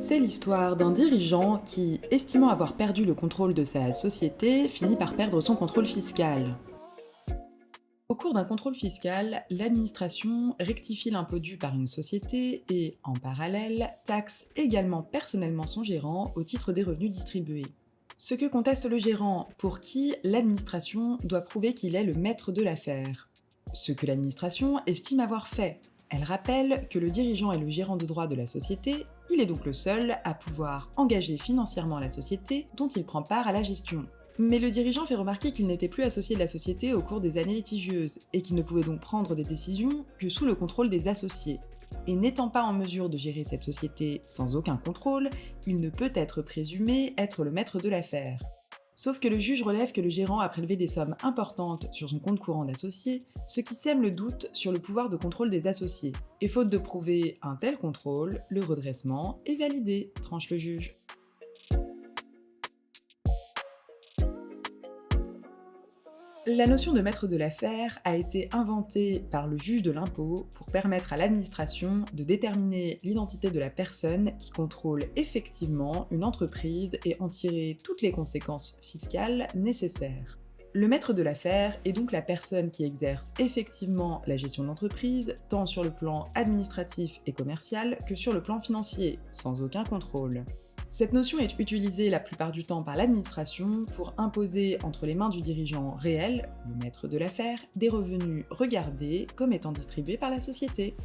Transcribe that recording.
C'est l'histoire d'un dirigeant qui, estimant avoir perdu le contrôle de sa société, finit par perdre son contrôle fiscal. Au cours d'un contrôle fiscal, l'administration rectifie l'impôt dû par une société et, en parallèle, taxe également personnellement son gérant au titre des revenus distribués. Ce que conteste le gérant, pour qui l'administration doit prouver qu'il est le maître de l'affaire. Ce que l'administration estime avoir fait. Elle rappelle que le dirigeant est le gérant de droit de la société, il est donc le seul à pouvoir engager financièrement la société dont il prend part à la gestion. Mais le dirigeant fait remarquer qu'il n'était plus associé de la société au cours des années litigieuses, et qu'il ne pouvait donc prendre des décisions que sous le contrôle des associés. Et n'étant pas en mesure de gérer cette société sans aucun contrôle, il ne peut être présumé être le maître de l'affaire. Sauf que le juge relève que le gérant a prélevé des sommes importantes sur son compte courant d'associé, ce qui sème le doute sur le pouvoir de contrôle des associés. Et faute de prouver un tel contrôle, le redressement est validé, tranche le juge. La notion de maître de l'affaire a été inventée par le juge de l'impôt pour permettre à l'administration de déterminer l'identité de la personne qui contrôle effectivement une entreprise et en tirer toutes les conséquences fiscales nécessaires. Le maître de l'affaire est donc la personne qui exerce effectivement la gestion de l'entreprise, tant sur le plan administratif et commercial que sur le plan financier, sans aucun contrôle. Cette notion est utilisée la plupart du temps par l'administration pour imposer entre les mains du dirigeant réel, le maître de l'affaire, des revenus regardés comme étant distribués par la société.